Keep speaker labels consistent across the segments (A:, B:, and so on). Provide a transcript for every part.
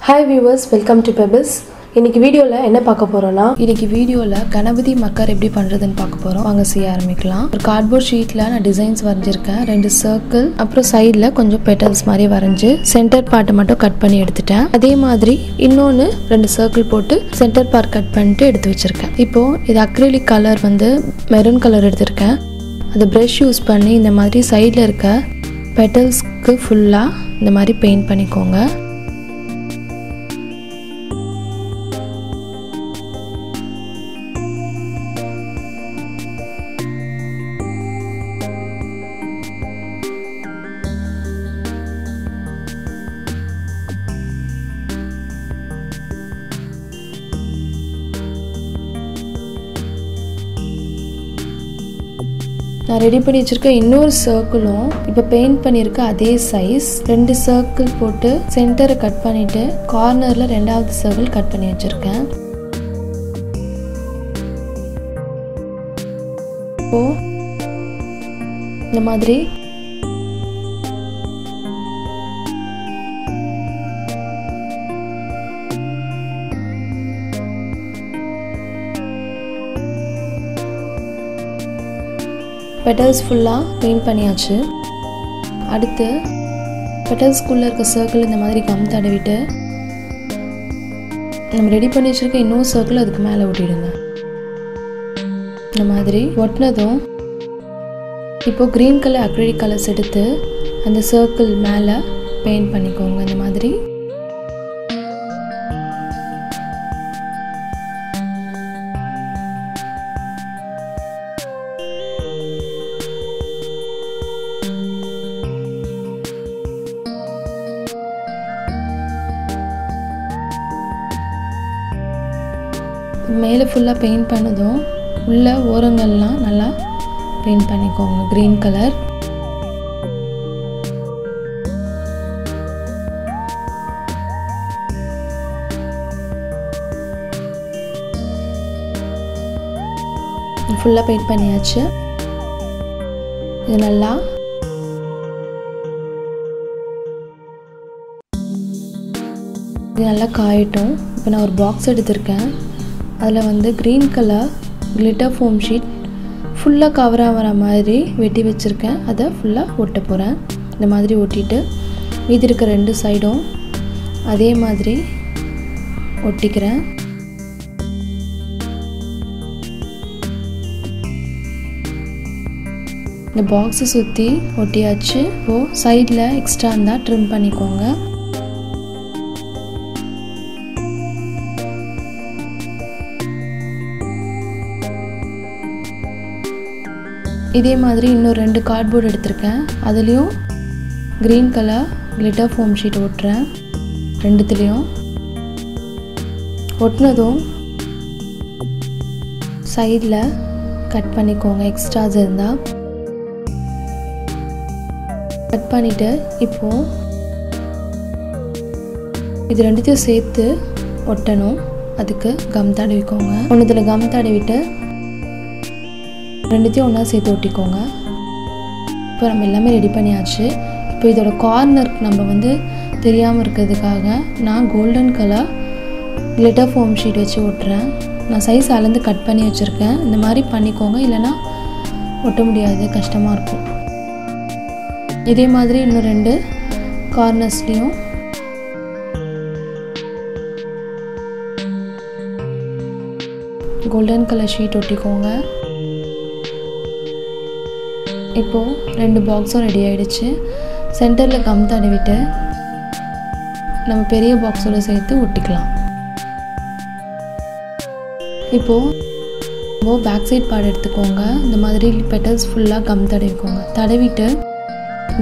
A: Hi viewers, welcome to Pebbles. இன்னைக்கு வீடியோல என்ன பார்க்க போறோம்னா கணபதி மக்கர் எப்படி பண்றதுன்னு பார்க்க போறோம். வாங்க செய்ய ஆரம்பிக்கலாம். ஒரு கார்ட்போர்ட் ஷீட்ல நான் டிசைன்ஸ் வரைஞ்சிருக்கேன். ரெண்டு சர்க்கிள் அப்புறம் சைடுல கொஞ்சம் பெட்டல்ஸ் மாதிரி வரைஞ்சு சென்டர் பார்ட் மட்டும் கட் பண்ணி எடுத்துட்டேன். அதே மாதிரி இன்னொன்னு ரெண்டு சர்க்கிள் போட்டு சென்டர் பார்ட் கட் பண்ணிட்டு எடுத்து வச்சிருக்கேன். இப்போ இது அக்ரிலிக் கலர் வந்து மெரூன் கலர் எடுத்திருக்கேன். அது பிரஷ் யூஸ் பண்ணி இந்த மாதிரி சைடுல இருக்க பெட்டல்ஸ்க்கு ஃபுல்லா இந்த மாதிரி பெயிண்ட் பண்ணிக்கோங்க. நான் ரெடி பண்ணி வச்சிருக்க இன்னொரு சர்க்கிளும் இப்போ பெயிண்ட் பண்ணியிருக்க அதே சைஸ் ரெண்டு சர்க்கிள் போட்டு சென்டரை கட் பண்ணிட்டு கார்னர்ல ரெண்டாவது சர்க்கிள் கட் பண்ணி வச்சிருக்கேன். இப்போ இந்த மாதிரி பெட்டல்ஸ் ஃபுல்லாக பெயிண்ட் பண்ணியாச்சு. அடுத்து பெட்டல்ஸ்குள்ளே இருக்க சர்க்கிள் இந்த மாதிரி கம் தடவிட்டு நம்ம ரெடி பண்ணி வச்சுருக்க இன்னொரு சர்க்கிள் அதுக்கு மேலே ஒட்டிடுங்க. இந்த மாதிரி ஒட்டினதும் இப்போது க்ரீன் கலர் அக்ரிலிக் கலர்ஸ் எடுத்து அந்த சர்க்கிள் மேலே பெயிண்ட் பண்ணிக்கோங்க. இந்த மாதிரி மேலே ஃபுல்லாக பெயிண்ட் பண்ணதும் உள்ள ஓரங்கள்லாம் நல்லா பெயிண்ட் பண்ணிக்கோங்க க்ரீன் கலர். ஃபுல்லாக பெயிண்ட் பண்ணியாச்சு. இது நல்லா காயட்டும். இப்போ நான் ஒரு பாக்ஸ் எடுத்திருக்கேன். அதில் வந்து green colour glitter foam sheet ஃபுல்லாக கவர் ஆகிற மாதிரி வெட்டி வச்சுருக்கேன். அதை ஃபுல்லாக ஒட்ட போகிறேன். இந்த மாதிரி ஒட்டிட்டு மீதி இருக்க ரெண்டு சைடும் அதே மாதிரி ஒட்டிக்கிறேன். இந்த பாக்ஸை சுற்றி ஒட்டியாச்சு. இப்போது சைடில் எக்ஸ்ட்ரா இருந்தால் ட்ரிம் பண்ணிக்கோங்க. இதே மாதிரி இன்னும் ரெண்டு கார்ட்போர்டு எடுத்திருக்கேன். அதுலேயும் green colour glitter foam sheet ஒட்டுறேன். ரெண்டுத்துலேயும் ஒட்டினதும் சைடில் கட் பண்ணிக்கோங்க. எக்ஸ்ட்ராஸ் இருந்தால் கட் பண்ணிவிட்டு இப்போது இது ரெண்டுத்தையும் சேர்த்து ஒட்டணும். அதுக்கு கம் தடவிக்கோங்க. ஒன்றுத்தில் கம் தடவிட்டு ரெண்டுத்தையும் ஒன்றா சேர்த்து ஒட்டிக்கோங்க. இப்போ நம்ம எல்லாமே ரெடி பண்ணியாச்சு. இப்போ இதோட கார்னருக்கு நம்ம வந்து தெரியாமல் இருக்கிறதுக்காக நான் golden colour glitter foam sheet வச்சு ஒட்டுறேன். நான் சைஸ் அளந்து கட் பண்ணி வச்சுருக்கேன். இந்த மாதிரி பண்ணிக்கோங்க, இல்லைன்னா ஒட்ட முடியாது, கஷ்டமாக இருக்கும். இதே மாதிரி இன்னும் ரெண்டு கார்னர்ஸ்லேயும் கோல்டன் கலர் ஷீட் ஒட்டிக்கோங்க. இப்போது ரெண்டு பாக்ஸும் ரெடி ஆகிடுச்சு. சென்டரில் கம் தடவிட்டு நம்ம பெரிய பாக்ஸோடு சேர்த்து ஒட்டிக்கலாம். இப்போது பேக் சைட் பார்ட் எடுத்துக்கோங்க. இந்த மாதிரி பெட்டல்ஸ் ஃபுல்லாக கம் தடவிக்கோங்க. தடவிட்டு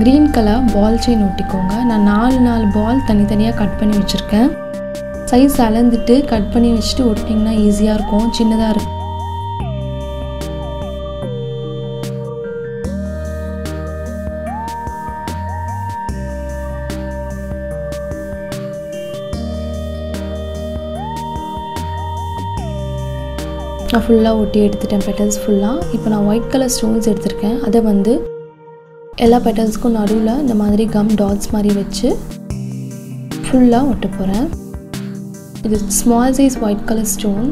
A: க்ரீன் கலர் பால் செயின் ஒட்டிக்கோங்க. நான் 4 பால் தனித்தனியாக கட் பண்ணி வச்சுருக்கேன். சைஸ் அளந்துட்டு கட் பண்ணி வச்சுட்டு ஒட்டிங்கன்னா ஈஸியாக இருக்கும். சின்னதாக இருக்கும். நான் ஃபுல்லாக ஒட்டி எடுத்துட்டேன் பெட்டல்ஸ் ஃபுல்லாக. இப்போ நான் ஒயிட் கலர் ஸ்டோன்ஸ் எடுத்திருக்கேன். அதை வந்து எல்லா பெட்டல்ஸ்க்கும் நடுவில் இந்த மாதிரி கம் டாட்ஸ் மாதிரி வச்சு ஃபுல்லாக ஒட்ட போகிறேன். இது small size white colour stone.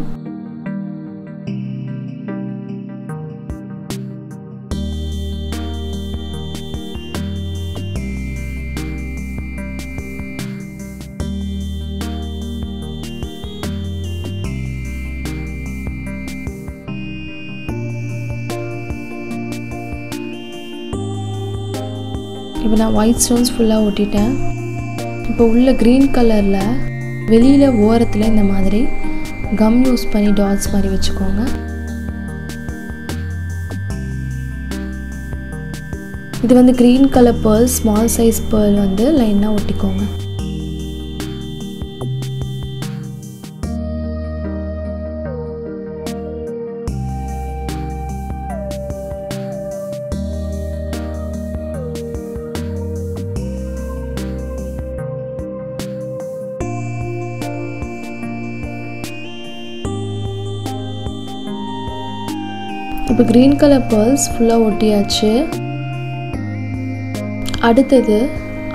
A: இப்போ நான் ஒயிட் ஸ்டோன்ஸ் ஃபுல்லாக ஒட்டிட்டேன். இப்போ உள்ள க்ரீன் கலரில் வெளியில் ஓரத்தில் இந்த மாதிரி கம் யூஸ் பண்ணி டாட்ஸ் மாதிரி வச்சுக்கோங்க. இது வந்து green colour pearl, small size pearl வந்து லைனாக ஒட்டிக்கோங்க. இப்போ க்ரீன் கலர் பேர்ல்ஸ் ஃபுல்லாக ஒட்டியாச்சு. அடுத்தது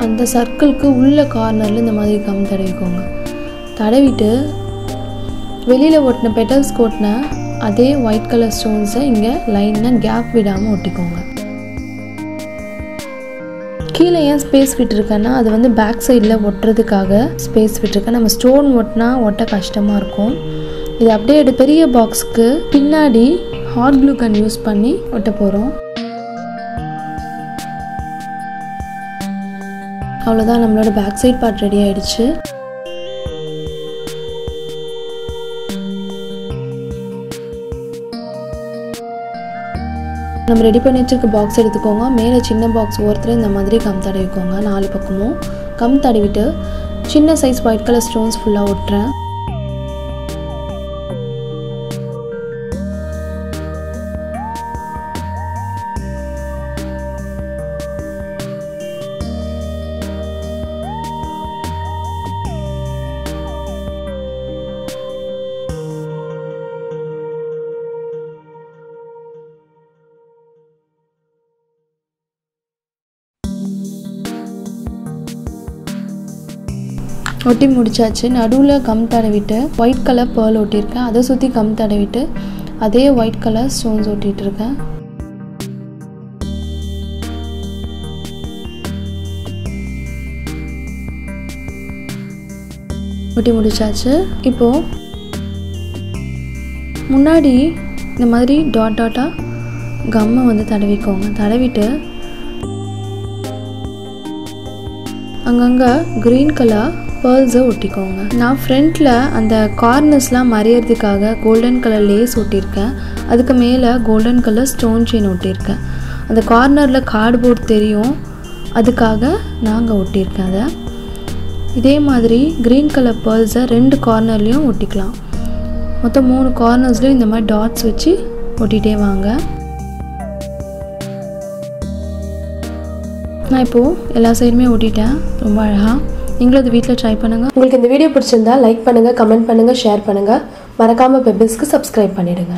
A: அந்த சர்க்கிளுக்கு உள்ள கார்னரில் இந்த மாதிரி கம் தடவிக்கோங்க. தடவிட்டு வெளியில் ஒட்டின பெட்டல்ஸ் ஒட்டின அதே ஒயிட் கலர் ஸ்டோன்ஸை இங்கே லைனாக கேப் விடாமல் ஒட்டிக்கோங்க. கீழே ஏன் ஸ்பேஸ் விட்டுருக்கேன்னா அது வந்து பேக் சைடில் ஒட்டுறதுக்காக ஸ்பேஸ் விட்டுருக்கேன். நம்ம ஸ்டோன் ஒட்டினா ஒட்ட கஷ்டமாக இருக்கும். இது அப்படியே பெரிய பாக்ஸுக்கு பின்னாடி ஹாட் க்ளூ கன் யூஸ் பண்ணி ஒட்ட போகிறோம். அவ்வளோதான், நம்மளோட பேக் சைட் பார்ட் ரெடி ஆயிடுச்சு. நம்ம ரெடி பண்ணி வச்சிருக்க பாக்ஸ் எடுத்துக்கோங்க. மேலே சின்ன பாக்ஸ் ஓரத்தில் இந்த மாதிரி கம் தடவிக்கோங்க. 4 பக்கமும் கம் தடவிட்டு சின்ன சைஸ் ஒயிட் கலர் ஸ்டோன்ஸ் ஃபுல்லாக ஒட்டுறேன். ஒட்டி முடிச்சாச்சு. நடுவில் கம் தடவிட்டு ஒயிட் கலர் பேர்ல் ஒட்டியிருக்கேன். அதை சுற்றி கம் தடவிட்டு அதே ஒயிட் கலர் ஸ்டோன்ஸ் ஒட்டிகிட்டு இருக்கேன். ஒட்டி முடிச்சாச்சு. இப்போது முன்னாடி இந்த மாதிரி டாட் டாட்டாக கம்மை வந்து தடவிக்கோங்க. தடவிட்டு அங்கங்கே க்ரீன் கலர் பேர்ல்ஸை ஒட்டிக்கோங்க. நான் ஃப்ரண்ட்டில் அந்த கார்னர்ஸ்லாம் மறையிறதுக்காக கோல்டன் கலர் லேஸ் ஒட்டியிருக்கேன். அதுக்கு மேலே கோல்டன் கலர் ஸ்டோன் செயின் ஒட்டியிருக்கேன். அந்த கார்னரில் கார்ட்போர்ட் தெரியும், அதுக்காக நாங்கள் ஒட்டியிருக்கேன். அதை இதே மாதிரி க்ரீன் கலர் பேர்ல்ஸை 2 கார்னர்லேயும் ஒட்டிக்கலாம். மொத்தம் 3 கார்னர்ஸ்லையும் இந்த மாதிரி டாட்ஸ் வச்சு ஒட்டிகிட்டே வாங்க. நான் இப்போது எல்லா சைடுமே ஒட்டிட்டேன். ரொம்ப அழகாக. நீங்களும் அது வீட்டில் ட்ரை பண்ணுங்கள். உங்களுக்கு இந்த வீடியோ பிடிச்சிருந்தா லைக் பண்ணுங்கள், கமெண்ட் பண்ணுங்கள், ஷேர் பண்ணுங்கள். மறக்காமல் பெபிள்ஸ்க்கு சப்ஸ்கிரைப் பண்ணிவிடுங்க.